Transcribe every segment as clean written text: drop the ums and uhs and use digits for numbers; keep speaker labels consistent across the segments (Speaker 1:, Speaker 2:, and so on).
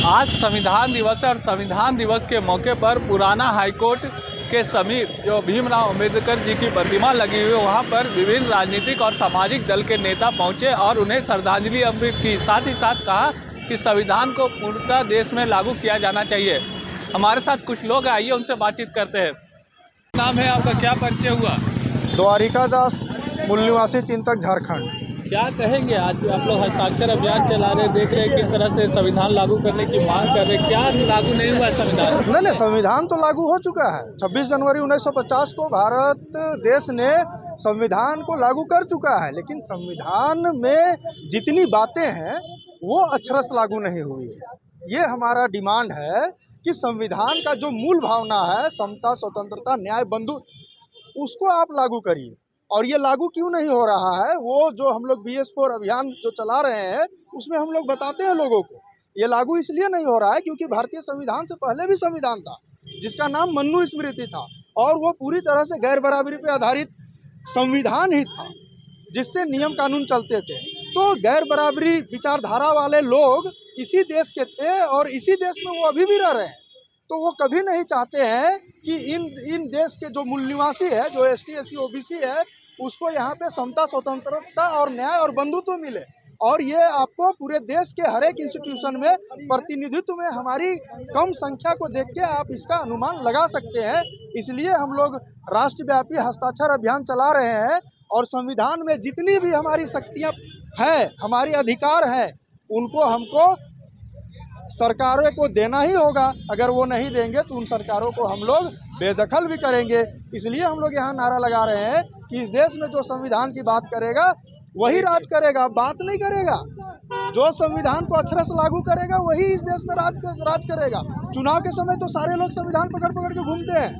Speaker 1: आज संविधान दिवस है और संविधान दिवस के मौके पर पुराना हाईकोर्ट के समीप जो भीमराव अंबेडकर जी की प्रतिमा लगी हुई है, वहाँ पर विभिन्न राजनीतिक और सामाजिक दल के नेता पहुँचे और उन्हें श्रद्धांजलि अर्पित की। साथ ही साथ कहा कि संविधान को पूर्णतः देश में लागू किया जाना चाहिए। हमारे साथ कुछ लोग आइए उनसे बातचीत करते हैं। नाम है आपका, क्या परिचय हुआ?
Speaker 2: द्वारिका दास, मूल निवासी, चिंतक, झारखंड।
Speaker 1: क्या कहेंगे? आज आप लोग हस्ताक्षर अभियान चला रहे, देख रहे हैं किस तरह से संविधान लागू करने की मांग कर रहे हैं। क्या लागू नहीं हुआ संविधान?
Speaker 2: नहीं, संविधान तो लागू हो चुका है। 26 जनवरी 1950 को भारत देश ने संविधान को लागू कर चुका है, लेकिन संविधान में जितनी बातें हैं वो अक्षरश लागू नहीं हुई है। ये हमारा डिमांड है कि संविधान का जो मूल भावना है, समता, स्वतंत्रता, न्याय, बंधुत्व, उसको आप लागू करिए। और ये लागू क्यों नहीं हो रहा है, वो जो हम लोग BS4 अभियान जो चला रहे हैं उसमें हम लोग बताते हैं लोगों को। ये लागू इसलिए नहीं हो रहा है क्योंकि भारतीय संविधान से पहले भी संविधान था जिसका नाम मनुस्मृति था, और वो पूरी तरह से गैर बराबरी पर आधारित संविधान ही था जिससे नियम कानून चलते थे। तो गैर बराबरी विचारधारा वाले लोग इसी देश के थे और इसी देश में वो अभी भी रह रहे हैं। तो वो कभी नहीं चाहते हैं कि इन देश के जो मूल निवासी है, जो ST SC OBC है, उसको यहाँ पे समता, स्वतंत्रता और न्याय और बंधुत्व मिले। और ये आपको पूरे देश के हर एक इंस्टीट्यूशन में प्रतिनिधित्व में हमारी कम संख्या को देख के आप इसका अनुमान लगा सकते हैं। इसलिए हम लोग राष्ट्रव्यापी हस्ताक्षर अभियान चला रहे हैं और संविधान में जितनी भी हमारी शक्तियाँ हैं, हमारे अधिकार हैं, उनको हमको सरकारों को देना ही होगा। अगर वो नहीं देंगे तो उन सरकारों को हम लोग बेदखल भी करेंगे। इसलिए हम लोग यहाँ नारा लगा रहे हैं कि इस देश में जो संविधान की बात करेगा वही राज करेगा, बात नहीं करेगा। जो संविधान को अक्षरश लागू करेगा वही इस देश में राज करेगा। चुनाव के समय तो सारे लोग संविधान पकड़ पकड़ के घूमते हैं,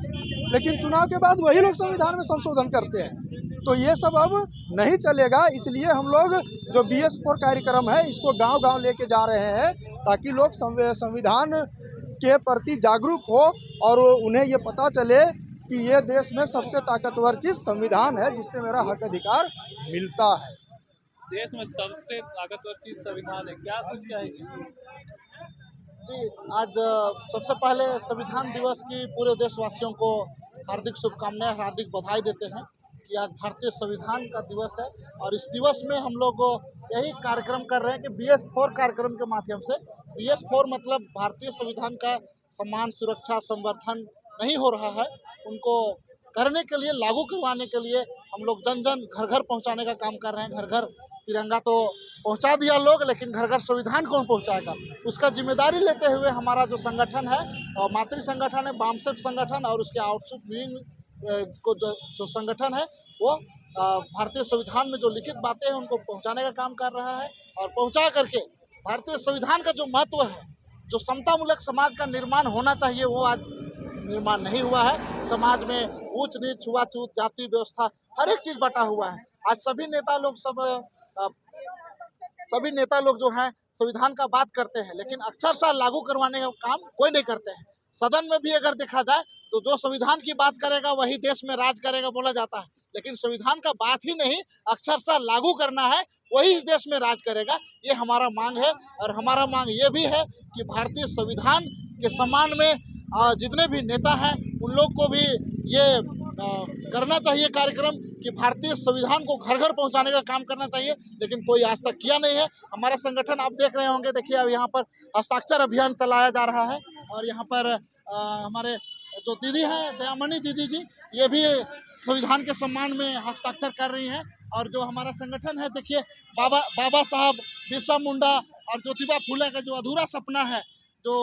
Speaker 2: लेकिन चुनाव के बाद वही लोग संविधान में संशोधन करते हैं। तो ये सब अब नहीं चलेगा। इसलिए हम लोग जो BS4 कार्यक्रम है इसको गांव-गांव लेके जा रहे हैं ताकि लोग संविधान के प्रति जागरूक हो और उन्हें ये पता चले कि ये देश में सबसे ताकतवर चीज़ संविधान है जिससे मेरा हक अधिकार मिलता है।
Speaker 1: देश में सबसे ताकतवर चीज संविधान है, क्या कुछ कहेंगे?
Speaker 3: जी, आज सबसे पहले संविधान दिवस की पूरे देशवासियों को हार्दिक शुभकामनाएं, हार्दिक बधाई देते हैं कि आज भारतीय संविधान का दिवस है। और इस दिवस में हम लोग यही कार्यक्रम कर रहे हैं कि BS4 कार्यक्रम के माध्यम से, BS4 मतलब भारतीय संविधान का सम्मान, सुरक्षा, संवर्धन नहीं हो रहा है, उनको करने के लिए, लागू करवाने के लिए हम लोग जन जन घर घर पहुंचाने का काम कर रहे हैं। घर घर तिरंगा तो पहुंचा दिया लोग, लेकिन घर घर संविधान कौन पहुंचाएगा, उसका जिम्मेदारी लेते हुए हमारा जो संगठन है, मातृ संगठन है बामसेफ संगठन, और उसके आउटसोर्स विंग को जो संगठन है वो भारतीय संविधान में जो लिखित बातें हैं उनको पहुंचाने का काम कर रहा है। और पहुंचा करके भारतीय संविधान का जो महत्व है, जो समतामूलक समाज का निर्माण होना चाहिए, वो आज निर्माण नहीं हुआ है। समाज में ऊंच नीच, छुआछूत, जाति व्यवस्था, हर एक चीज बटा हुआ है। आज सभी नेता लोग जो हैं संविधान का बात करते हैं, लेकिन अक्षरशः लागू करवाने का काम कोई नहीं करते हैं। सदन में भी अगर देखा जाए तो जो संविधान की बात करेगा वही देश में राज करेगा बोला जाता है, लेकिन संविधान का बात ही नहीं, अक्षरशः लागू करना है, वही इस देश में राज करेगा। ये हमारा मांग है। और हमारा मांग ये भी है कि भारतीय संविधान के सम्मान में जितने भी नेता हैं उन लोग को भी ये करना चाहिए कार्यक्रम कि भारतीय संविधान को घर घर पहुंचाने का काम करना चाहिए, लेकिन कोई आज तक किया नहीं है। हमारा संगठन आप देख रहे होंगे, देखिए अब यहाँ पर हस्ताक्षर अभियान चलाया जा रहा है और यहाँ पर हमारे जो दीदी हैं, दयामणि दीदी जी, ये भी संविधान के सम्मान में हस्ताक्षर कर रही हैं। और जो हमारा संगठन है, देखिए बाबा साहब बिरसा मुंडा और ज्योतिबा फुले का जो अधूरा सपना है, जो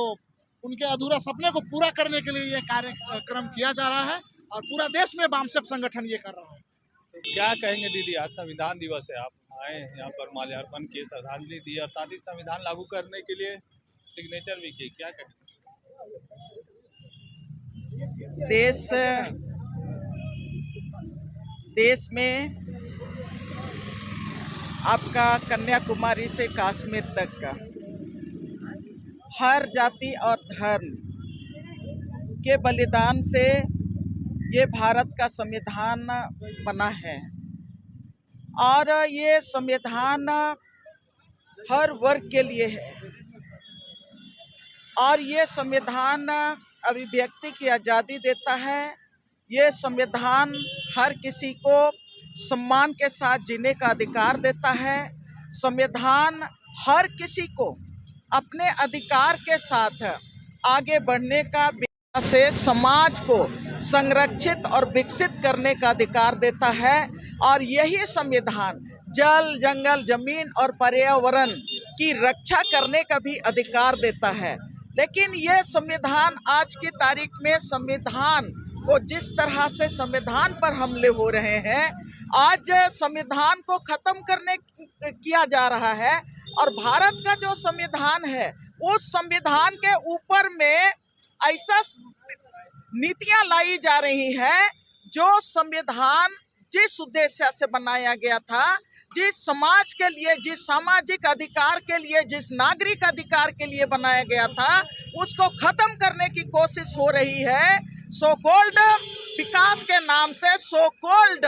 Speaker 3: उनके अधूरा सपने को पूरा करने के लिए ये कार्यक्रम किया जा रहा है और पूरा देश में बामसेफ संगठन ये कर रहा है।
Speaker 1: तो क्या कहेंगे दीदी, आज संविधान दिवस है, आप आए यहाँ पर माल्यार्पण किए, श्रद्धांजलि दी और साथ ही संविधान लागू करने के लिए सिग्नेचर भी किए, क्या कहेंगे?
Speaker 4: देश में आपका कन्याकुमारी से कश्मीर तक का हर जाति और धर्म के बलिदान से ये भारत का संविधान बना है। और ये संविधान हर वर्ग के लिए है। और ये संविधान अभिव्यक्ति की आज़ादी देता है। ये संविधान हर किसी को सम्मान के साथ जीने का अधिकार देता है। संविधान हर किसी को अपने अधिकार के साथ आगे बढ़ने का, से समाज को संरक्षित और विकसित करने का अधिकार देता है। और यही संविधान जल, जंगल, जमीन और पर्यावरण की रक्षा करने का भी अधिकार देता है। लेकिन ये संविधान आज की तारीख में संविधान को जिस तरह से संविधान पर हमले हो रहे हैं, आज संविधान को खत्म करने किया जा रहा है। और भारत का जो संविधान है उस संविधान के ऊपर में ऐसा नीतियां लाई जा रही है जो संविधान जिस उद्देश्य से बनाया गया था, जिस समाज के लिए, जिस सामाजिक अधिकार के लिए, जिस नागरिक अधिकार के लिए बनाया गया था, उसको खत्म करने की कोशिश हो रही है। सो कॉल्ड विकास के नाम से, सो कॉल्ड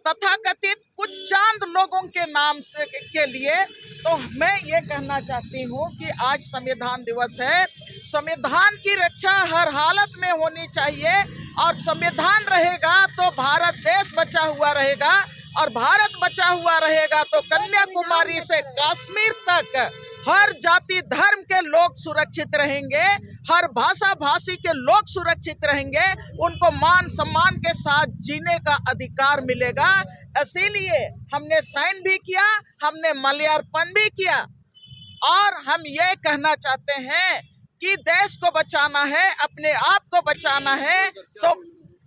Speaker 4: तथाकथित कुछ चांद लोगों के नाम से के लिए। तो मैं ये कहना चाहती हूँ कि आज संविधान दिवस है। संविधान की रक्षा हर हालत में होनी चाहिए और संविधान रहेगा तो भारत देश बचा हुआ रहेगा, और भारत बचा हुआ रहेगा तो कन्याकुमारी से कश्मीर तक हर जाति धर्म के लोग सुरक्षित रहेंगे, हर भाषा भाषी के लोग सुरक्षित रहेंगे, उनको मान सम्मान के साथ जीने का अधिकार मिलेगा। इसीलिए हमने साइन भी किया, हमने माल्यार्पण भी किया, और हम ये कहना चाहते हैं कि देश को बचाना है, अपने आप को बचाना है, तो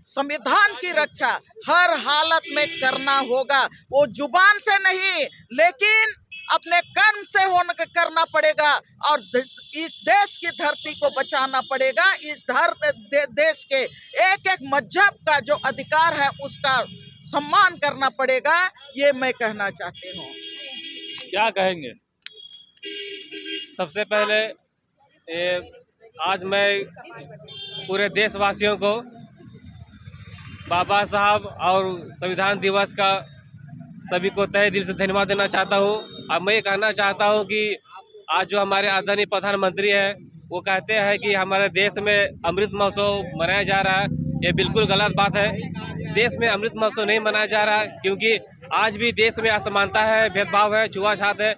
Speaker 4: संविधान की रक्षा हर हालत में करना होगा। वो जुबान से नहीं, लेकिन अपने कर्म से करना पड़ेगा, और इस देश की धरती को बचाना पड़ेगा। इस देश के एक एक मजहब का जो अधिकार है उसका सम्मान करना पड़ेगा। ये मैं कहना चाहती हूँ।
Speaker 1: क्या कहेंगे?
Speaker 5: सबसे पहले आज मैं पूरे देशवासियों को बाबा साहब और संविधान दिवस का सभी को तहे दिल से धन्यवाद देना चाहता हूँ। अब मैं ये कहना चाहता हूँ कि आज जो हमारे आदरणीय प्रधानमंत्री हैं वो कहते हैं कि हमारे देश में अमृत महोत्सव मनाया जा रहा है, ये बिल्कुल गलत बात है। देश में अमृत महोत्सव नहीं मनाया जा रहा है, क्योंकि आज भी देश में असमानता है, भेदभाव है, छुआछूत है।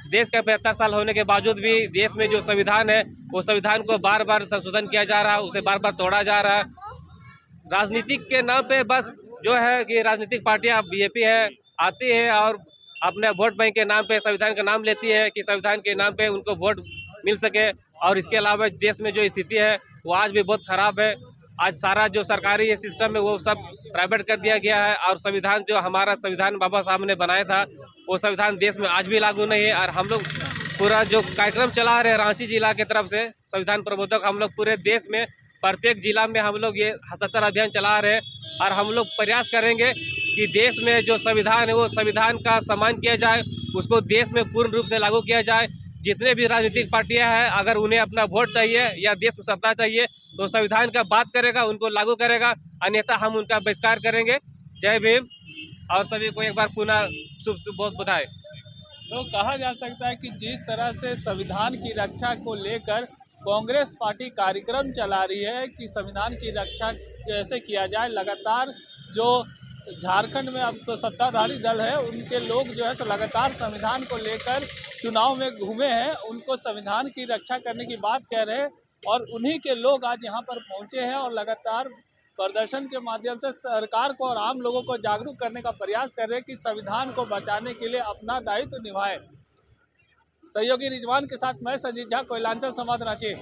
Speaker 5: देश का 75 साल होने के बावजूद भी देश में जो संविधान है वो संविधान को बार बार संशोधन किया जा रहा है, उसे बार बार तोड़ा जा रहा है। राजनीतिक के नाम पे बस जो है कि राजनीतिक पार्टियां बीजेपी है आती है और अपने वोट बैंक के नाम पे संविधान का नाम लेती है कि संविधान के नाम पे उनको वोट मिल सके। और इसके अलावा देश में जो स्थिति है वो आज भी बहुत ख़राब है। आज सारा जो सरकारी सिस्टम है वो सब प्राइवेट कर दिया गया है, और संविधान जो हमारा संविधान बाबा साहब ने बनाया था वो संविधान देश में आज भी लागू नहीं है। और हम लोग पूरा जो कार्यक्रम चला रहे हैं रांची जिला की तरफ से संविधान प्रबोधक, हम लोग पूरे देश में प्रत्येक जिला में हम लोग ये हस्ताक्षर अभियान चला रहे हैं, और हम लोग प्रयास करेंगे कि देश में जो संविधान है वो संविधान का सम्मान किया जाए, उसको देश में पूर्ण रूप से लागू किया जाए। जितने भी राजनीतिक पार्टियां हैं अगर उन्हें अपना वोट चाहिए या देश में सत्ता चाहिए तो संविधान का बात करेगा, उनको लागू करेगा, अन्यथा हम उनका बहिष्कार करेंगे। जय भीम, और सभी को एक बार पुनः शुभ बहुत बधाई।
Speaker 1: तो कहा जा सकता है कि जिस तरह से संविधान की रक्षा को लेकर कांग्रेस पार्टी कार्यक्रम चला रही है कि संविधान की रक्षा कैसे किया जाए, लगातार जो झारखंड में अब तो सत्ताधारी दल है उनके लोग जो है तो लगातार संविधान को लेकर चुनाव में घूमे हैं, उनको संविधान की रक्षा करने की बात कह रहे हैं, और उन्हीं के लोग आज यहाँ पर पहुँचे हैं और लगातार प्रदर्शन के माध्यम से सरकार को और आम लोगों को जागरूक करने का प्रयास कर रहे हैं कि संविधान को बचाने के लिए अपना दायित्व निभाएं। सहयोगी रिजवान के साथ मैं संजीत झा, कोयलांचल संवाद, रांची।